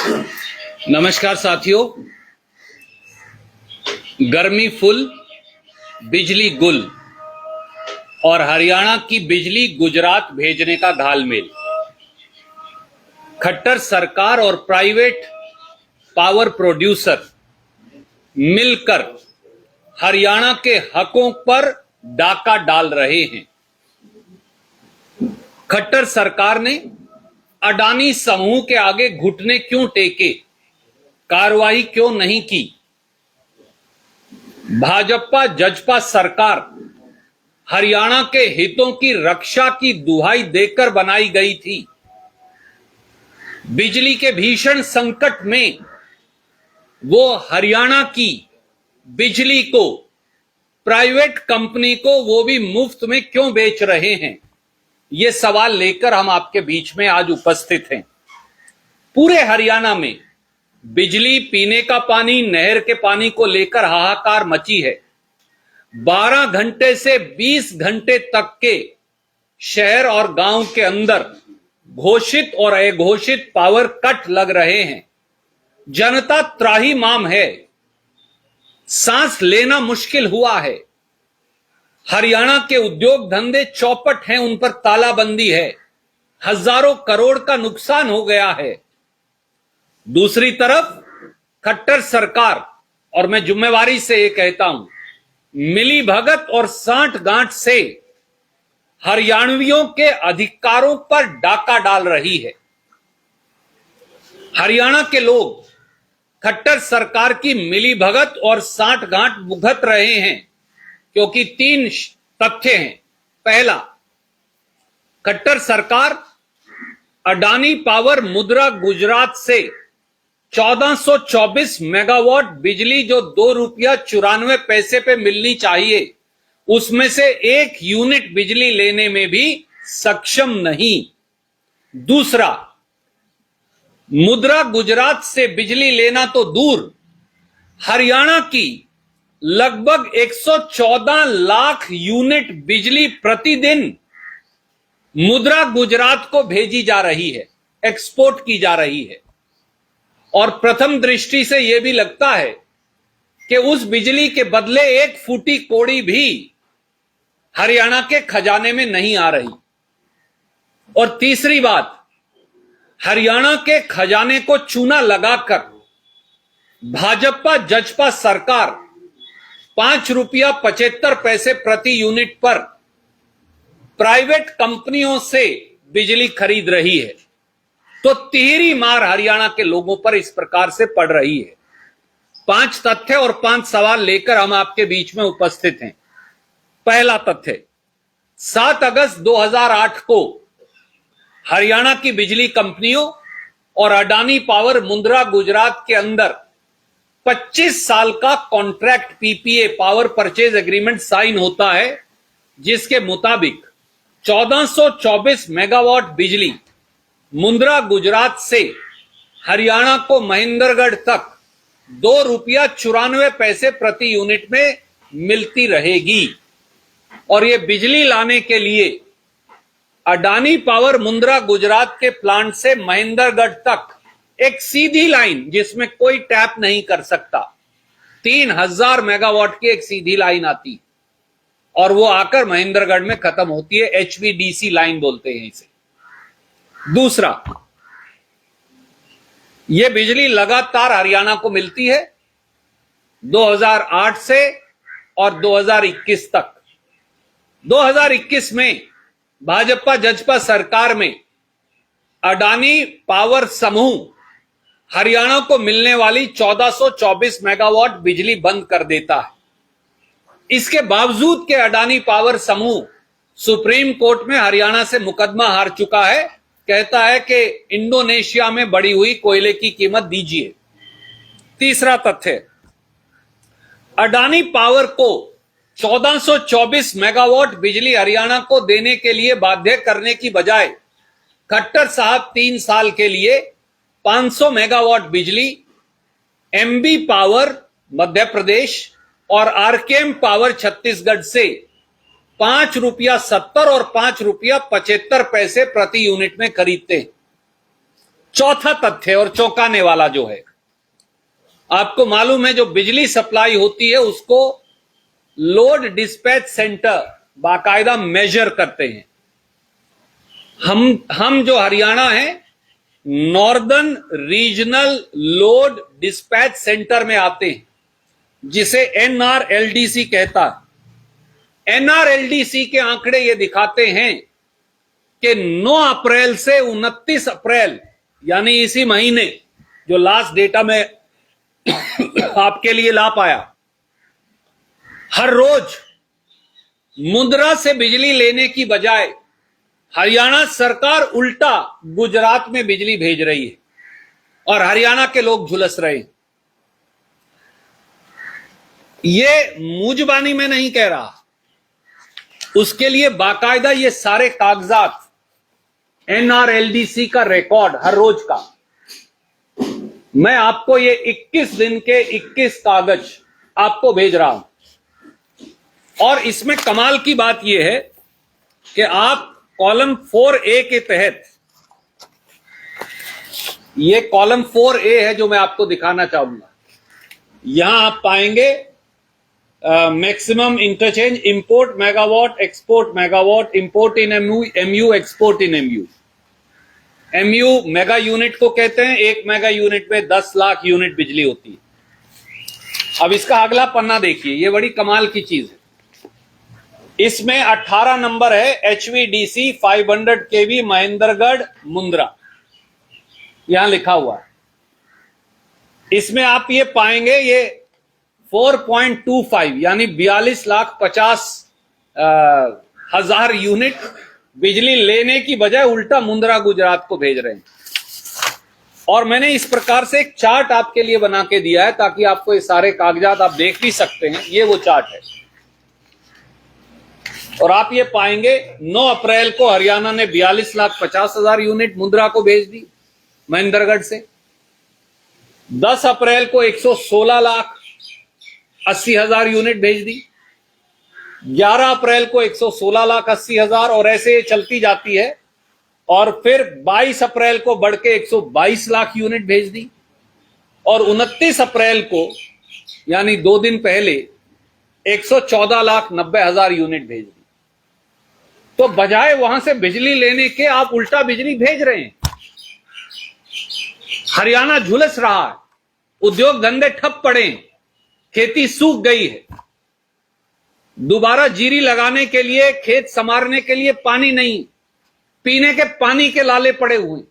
नमस्कार साथियों। गर्मी फुल, बिजली गुल और हरियाणा की बिजली गुजरात भेजने का घालमेल। खट्टर सरकार और प्राइवेट पावर प्रोड्यूसर मिलकर हरियाणा के हकों पर डाका डाल रहे हैं। खट्टर सरकार ने अडानी समूह के आगे घुटने क्यों टेके, कार्रवाई क्यों नहीं की? भाजपा जजपा सरकार हरियाणा के हितों की रक्षा की दुहाई देकर बनाई गई थी। बिजली के भीषण संकट में वो हरियाणा की बिजली को प्राइवेट कंपनी को, वो भी मुफ्त में क्यों बेच रहे हैं? ये सवाल लेकर हम आपके बीच में आज उपस्थित हैं। पूरे हरियाणा में बिजली, पीने का पानी, नहर के पानी को लेकर हाहाकार मची है। 12 घंटे से 20 घंटे तक के शहर और गांव के अंदर घोषित और अघोषित पावर कट लग रहे हैं। जनता त्राहिमाम है, सांस लेना मुश्किल हुआ है। हरियाणा के उद्योग धंधे चौपट हैं, उन पर तालाबंदी है। हजारों करोड़ का नुकसान हो गया है। दूसरी तरफ खट्टर सरकार, और मैं जिम्मेवारी से ये कहता हूं, मिली भगत और सांठ गांठ से हरियाणवियों के अधिकारों पर डाका डाल रही है। हरियाणा के लोग खट्टर सरकार की मिली भगत और सांठ गांठ भुगत रहे हैं, क्योंकि 3 तथ्य हैं। पहला, खट्टर सरकार अडानी पावर मुद्रा गुजरात से 1424 मेगावाट बिजली, जो ₹2.94 पे मिलनी चाहिए, उसमें से 1 यूनिट बिजली लेने में भी सक्षम नहीं। दूसरा, मुद्रा गुजरात से बिजली लेना तो दूर, हरियाणा की लगभग 114 लाख यूनिट बिजली प्रतिदिन मुद्रा गुजरात को भेजी जा रही है, एक्सपोर्ट की जा रही है। और प्रथम दृष्टि से यह भी लगता है कि उस बिजली के बदले 1 फूटी कौड़ी भी हरियाणा के खजाने में नहीं आ रही। और तीसरी बात, हरियाणा के खजाने को चूना लगाकर भाजपा जजपा सरकार ₹5.75 प्रति यूनिट पर प्राइवेट कंपनियों से बिजली खरीद रही है। तो तिहरी मार हरियाणा के लोगों पर इस प्रकार से पड़ रही है। 5 तथ्य और 5 सवाल लेकर हम आपके बीच में उपस्थित हैं। पहला तथ्य, 7 अगस्त 2008 को हरियाणा की बिजली कंपनियों और अडानी पावर मुद्रा गुजरात के अंदर 25 साल का contract PPA, power purchase agreement sign होता है, जिसके मुताबिक 1424 मेगावाट बिजली मुद्रा गुजरात से हरियाणा को महेंद्रगढ़ तक ₹2.94 प्रति यूनिट में मिलती रहेगी। और यह बिजली लाने के लिए अडानी पावर मुद्रा गुजरात के प्लांट से महेंद्रगढ़ तक एक सीधी लाइन, जिसमें कोई टैप नहीं कर सकता, 3000 मेगावाट की एक सीधी लाइन आती और वो आकर महेंद्रगढ़ में खत्म होती है। HVDC लाइन बोलते हैं इसे। दूसरा, यह बिजली लगातार हरियाणा को मिलती है 2008 से और 2021 तक। 2021 में भाजपा जजपा सरकार में अडानी पावर समूह हरियाणा को मिलने वाली 1424 मेगावाट बिजली बंद कर देता है। इसके बावजूद के अडानी पावर समूह सुप्रीम कोर्ट में हरियाणा से मुकदमा हार चुका है। कहता है कि इंडोनेशिया में बढ़ी हुई कोयले की कीमत दीजिए। तीसरा तथ्य, अडानी पावर को 1424 मेगावाट बिजली हरियाणा को देने के लिए बाध्य करने की बजाय खट्टर साहब 3 साल के लिए 500 मेगावाट बिजली एमबी पावर मध्य प्रदेश और आरकेएम पावर छत्तीसगढ़ से ₹5.70 और ₹5.75 प्रति यूनिट में खरीदते हैं। चौथा तथ्य और चौंकाने वाला जो है, आपको मालूम है जो बिजली सप्लाई होती है उसको लोड डिस्पैच सेंटर बाकायदा मेजर करते हैं। हम जो हरियाणा है northern regional load dispatch centre में आते हैं, जिसे NRLDC कहता है। NRLDC के आंकड़े ये दिखाते हैं कि 9 अप्रैल से 29 अप्रैल यानी इसी महीने, जो लास्ट डेटा में आपके लिए ला पाया, हर रोज मुंद्रा से बिजली लेने की बजाय हरियाणा सरकार उल्टा गुजरात में बिजली भेज रही है और हरियाणा के लोग झुलस रहे हैं। ये मुजबानी में नहीं कह रहा, उसके लिए बाकायदा ये सारे कागजात, NRLDC का रिकॉर्ड हर रोज का, मैं आपको ये 21 दिन के 21 कागज आपको भेज रहा हूं। और इसमें कमाल की बात यह है कि आप कॉलम 4A के तहत, ये कॉलम 4A है जो मैं आपको दिखाना चाहूंगा, यहां आप पाएंगे maximum interchange, import megawatt, export megawatt, import in MU, export in MU। MU mega unit को कहते हैं, 1 मेगा यूनिट में 10 लाख यूनिट बिजली होती है। अब इसका अगला पन्ना देखिए, ये बड़ी कमाल की चीज है। इसमें 18 नंबर है HVDC 500 kV महेंद्रगढ़ मुंद्रा, यहां लिखा हुआ है। इसमें आप ये पाएंगे ये 4.25 यानी 42,50,000 यूनिट बिजली लेने की बजाय उल्टा मुंद्रा गुजरात को भेज रहे हैं। और मैंने इस प्रकार से एक चार्ट आपके लिए बना के दिया है ताकि आपको ये सारे कागजात आप देख भी सकते हैं। ये वो चार्ट है और आप ये पाएंगे 9 अप्रैल को हरियाणा ने 42,50,000 यूनिट मुंद्रा को भेज दी महेंद्रगढ़ से। 10 अप्रैल को 116,80,000 यूनिट भेज दी। 11 अप्रैल को 116,80,000 और ऐसे चलती जाती है। और फिर 22 अप्रैल को बढ़ के 122 लाख यूनिट भेज दी और 29 अप्रैल को यानी 2 दिन पहले 114,90,000 यूनिट भेज दी। तो बजाय वहां से बिजली लेने के आप उल्टा बिजली भेज रहे हैं। हरियाणा झुलस रहा है, उद्योग धंधे ठप पड़े, खेती सूख गई है, दोबारा जीरी लगाने के लिए, खेत संवारने के लिए पानी नहीं, पीने के पानी के लाले पड़े हुए।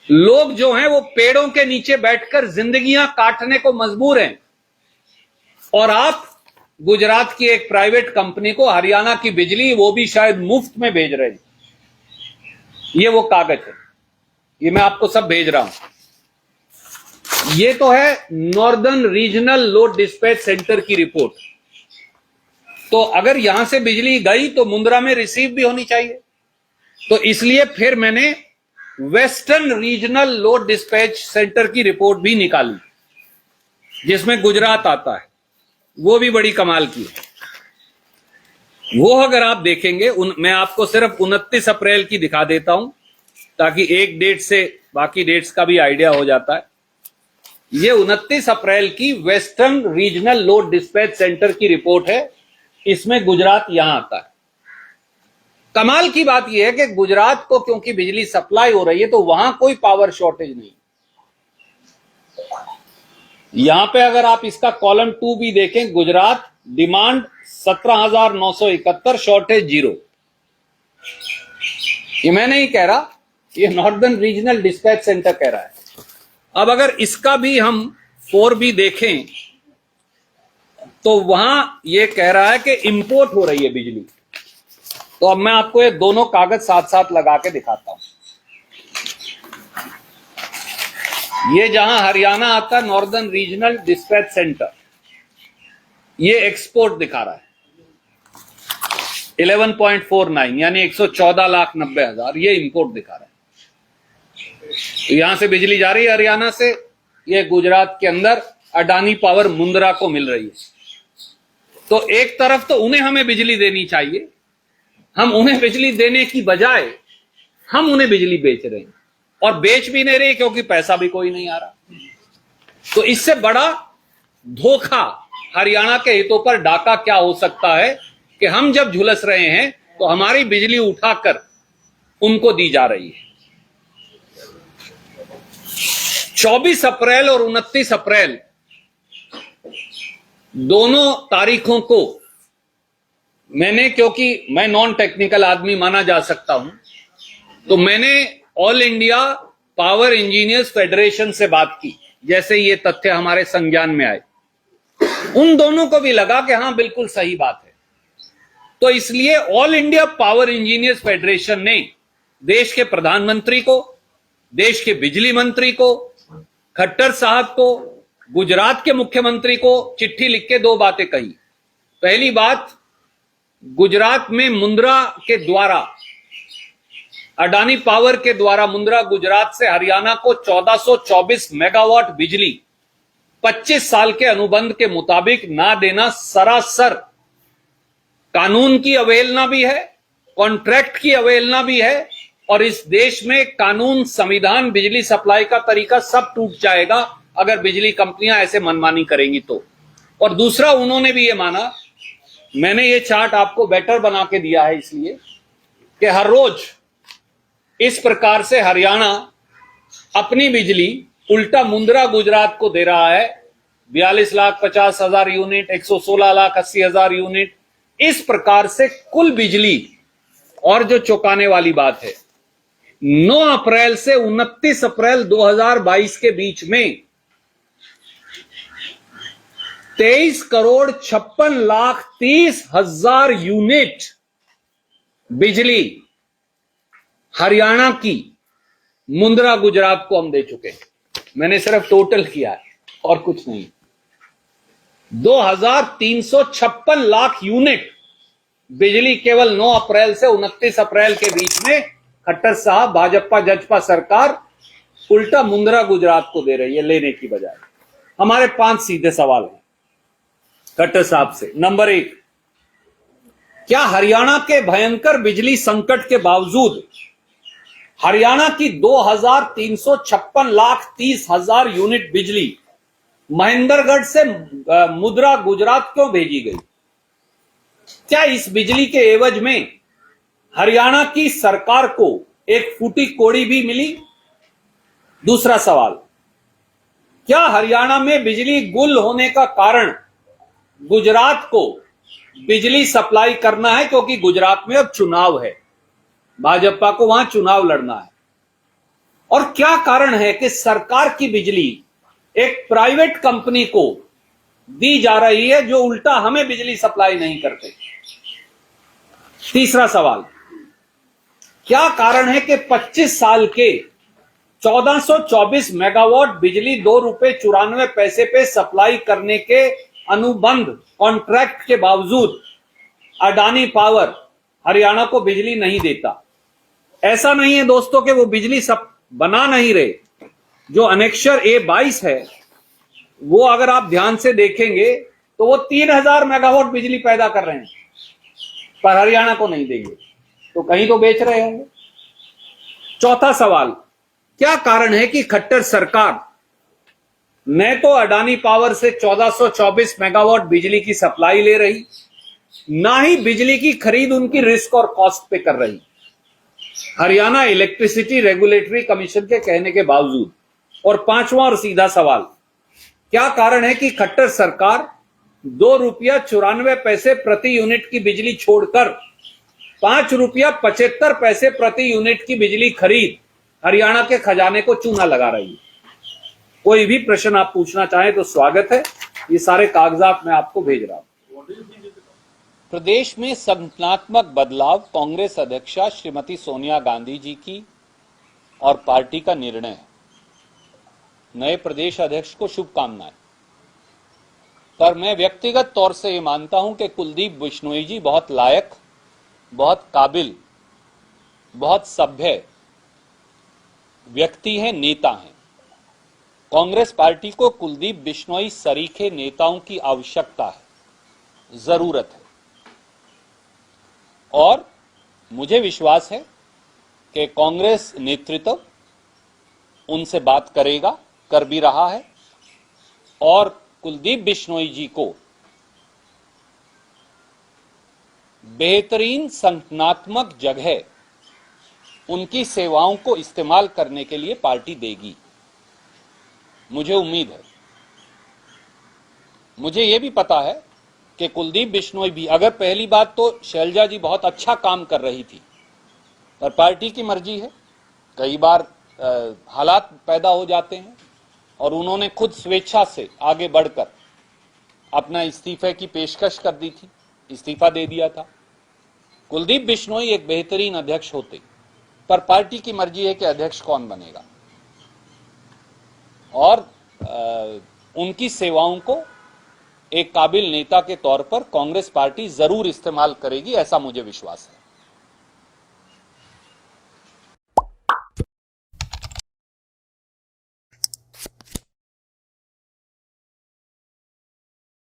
लोग जो हैं वो पेड़ों के नीचे बैठकर जिंदगियां काटने को मजबूर हैं और आप गुजरात की एक प्राइवेट कंपनी को हरियाणा की बिजली वो भी शायद मुफ्त में भेज रहे हैं। ये वो कागज है, ये मैं आपको सब भेज रहा हूं। ये तो है northern regional load dispatch centre की रिपोर्ट। तो अगर यहां से बिजली गई तो मुंद्रा में रिसीव भी होनी चाहिए। तो इसलिए फिर मैंने western regional load dispatch centre की रिपोर्ट भी निकाली जिसमें गुजरात आता है। वो भी बड़ी कमाल की है। वो अगर आप देखेंगे, मैं आपको सिर्फ 29 अप्रैल की दिखा देता हूं ताकि एक डेट से बाकी डेट्स का भी आइडिया हो जाता है। ये 29 अप्रैल की western regional load dispatch centre की रिपोर्ट है। इसमें गुजरात यहां आता है। कमाल की बात यह है कि गुजरात को क्योंकि बिजली सप्लाई हो रही है तो वहां कोई पावर शॉर्टेज नहीं। यहां पे अगर आप इसका कॉलम 2 भी देखें, गुजरात डिमांड 17,971, शॉर्टेज 0। ये मैं नहीं कह रहा, ये नॉर्दर्न रीजनल डिस्पैच सेंटर कह रहा है। अब अगर इसका भी हम 4 भी देखें तो वहां ये कह रहा है कि इंपोर्ट हो रही है बिजली। तो अब मैं आपको ये दोनों कागज साथ साथ लगा के दिखाता हूं। ये जहां हरियाणा आता है नॉर्दर्न रीजनल डिस्पैच सेंटर, ये एक्सपोर्ट दिखा रहा है 11.49 यानी 114,90,000, ये इंपोर्ट दिखा रहा है। तो यहां से बिजली जा रही है हरियाणा से, ये गुजरात के अंदर अडानी पावर मुंद्रा को मिल रही है। तो एक तरफ तो उन्हें हमें बिजली देनी चाहिए, हम उन्हें बिजली देने की बजाय हम उन्हें बिजली बेच रहे हैं। और बेच भी नहीं रही क्योंकि पैसा भी कोई नहीं आ रहा। तो इससे बड़ा धोखा, हरियाणा के हितों पर डाका क्या हो सकता है कि हम जब झुलस रहे हैं तो हमारी बिजली उठाकर उनको दी जा रही है। 24 अप्रैल और 29 अप्रैल दोनों तारीखों को मैंने, क्योंकि मैं नॉन टेक्निकल आदमी माना जा सकता हूं, तो मैंने all India power engineers federation से बात की जैसे ये तथ्य हमारे संज्ञान में आए। उन दोनों को भी लगा कि हां बिल्कुल सही बात है। तो इसलिए all India power engineers federation ने देश के प्रधानमंत्री को, देश के बिजली मंत्री को, खट्टर साहब को, गुजरात के मुख्यमंत्री को चिट्ठी लिख के दो बातें कही। पहली बात, गुजरात में मुंद्रा के द्वारा, अडानी पावर के द्वारा मुंद्रा गुजरात से हरियाणा को 1424 मेगावाट बिजली 25 साल के अनुबंध के मुताबिक ना देना सरासर कानून की अवहेलना भी है, कॉन्ट्रैक्ट की अवहेलना भी है, और इस देश में कानून, संविधान, बिजली सप्लाई का तरीका सब टूट जाएगा अगर बिजली कंपनियां ऐसे मनमानी करेंगी तो। और दूसरा, उन्होंने भी ये माना, मैंने ये चार्ट आपको बेटर बना के दिया है इसलिए कि हर रोज इस प्रकार से हरियाणा अपनी बिजली उल्टा मुंद्रा गुजरात को दे रहा है। 42,50,000 यूनिट, 116,80,000 यूनिट, इस प्रकार से कुल बिजली। और जो चौंकाने वाली बात है, 9 अप्रैल से 29 अप्रैल 2022 के बीच में 23,56,30,000 यूनिट बिजली हरियाणा की मुंद्रा गुजरात को हम दे चुके हैं। मैंने सिर्फ टोटल किया है और कुछ नहीं। 2,356 लाख यूनिट बिजली केवल 9 अप्रैल से 29 अप्रैल के बीच में खट्टर साहब, भाजपा जजपा सरकार उल्टा मुंद्रा गुजरात को दे रही है लेने की बजाय। हमारे 5 सीधे सवाल हैं खट्टर साहब से। नंबर 1, क्या हरियाणा के भयंकर बिजली संकट के बावजूद हरियाणा की 2,356,30,000 यूनिट बिजली महेंद्रगढ़ से मुंद्रा गुजरात क्यों भेजी गई? क्या इस बिजली के एवज में हरियाणा की सरकार को एक फूटी कोड़ी भी मिली? दूसरा सवाल, क्या हरियाणा में बिजली गुल होने का कारण गुजरात को बिजली सप्लाई करना है क्योंकि गुजरात में अब चुनाव है, भाजपा को वहां चुनाव लड़ना है? और क्या कारण है कि सरकार की बिजली एक प्राइवेट कंपनी को दी जा रही है जो उल्टा हमें बिजली सप्लाई नहीं करते? तीसरा सवाल, क्या कारण है कि 25 साल के 1424 मेगावाट बिजली 2 रुपए 94 पैसे पे सप्लाई करने के अनुबंध कॉन्ट्रैक्ट के बावजूद अडानी पावर हरियाणा को बिजली नहीं देता? ऐसा नहीं है दोस्तों कि वो बिजली सब बना नहीं रहे। जो अनेक्षर A22 है वो अगर आप ध्यान से देखेंगे तो वो 3,000 मेगावाट बिजली पैदा कर रहे हैं, पर हरियाणा को नहीं देंगे, तो कहीं तो बेच रहे होंगे। चौथा सवाल, क्या कारण है कि खट्टर सरकार न तो अडानी पावर से 1424 मेगावाट बिजली की सप्लाई ले रही, ना ही बिजली की खरीद उनकी रिस्क और कॉस्ट पे कर रही, हरियाणा इलेक्ट्रिसिटी रेगुलेटरी कमीशन के कहने के बावजूद? और पांचवा और सीधा सवाल, क्या कारण है कि खट्टर सरकार 2 रुपया 94 पैसे प्रति यूनिट की बिजली छोड़कर 5 रुपया 75 पैसे प्रति यूनिट की बिजली खरीद हरियाणा के खजाने को चूना लगा रही है? कोई भी प्रश्न आप पूछना चाहें तो स्वागत है, ये सारे कागजात मैं आपको भेज रहा हूं। प्रदेश में संगठनात्मक बदलाव कांग्रेस अध्यक्षा श्रीमती सोनिया गांधी जी की और पार्टी का निर्णय है। नए प्रदेश अध्यक्ष को शुभकामनाएं। पर मैं व्यक्तिगत तौर से ये मानता हूं कि कुलदीप बिश्नोई जी बहुत लायक, बहुत काबिल, बहुत सभ्य व्यक्ति हैं, नेता हैं। कांग्रेस पार्टी को कुलदीप बिश्नोई सरीखे नेताओं की आवश्यकता है, जरूरत है। और मुझे विश्वास है कि कांग्रेस नेतृत्व उनसे बात करेगा, कर भी रहा है, और कुलदीप बिश्नोई जी को बेहतरीन संगठनात्मक जगह उनकी सेवाओं को इस्तेमाल करने के लिए पार्टी देगी। मुझे उम्मीद है, मुझे यह भी पता है कि कुलदीप बिश्नोई भी, अगर पहली बात तो शैलजा जी बहुत अच्छा काम कर रही थी, पर पार्टी की मर्जी है, कई बार हालात पैदा हो जाते हैं, और उन्होंने खुद स्वेच्छा से आगे बढ़कर अपना इस्तीफे की पेशकश कर दी थी, इस्तीफा दे दिया था। कुलदीप बिश्नोई एक बेहतरीन अध्यक्ष होते, पर पार्टी की मर्जी है कि अध्यक्ष कौन बनेगा, और उनकी सेवाओं को एक काबिल नेता के तौर पर कांग्रेस पार्टी जरूर इस्तेमाल करेगी, ऐसा मुझे विश्वास है।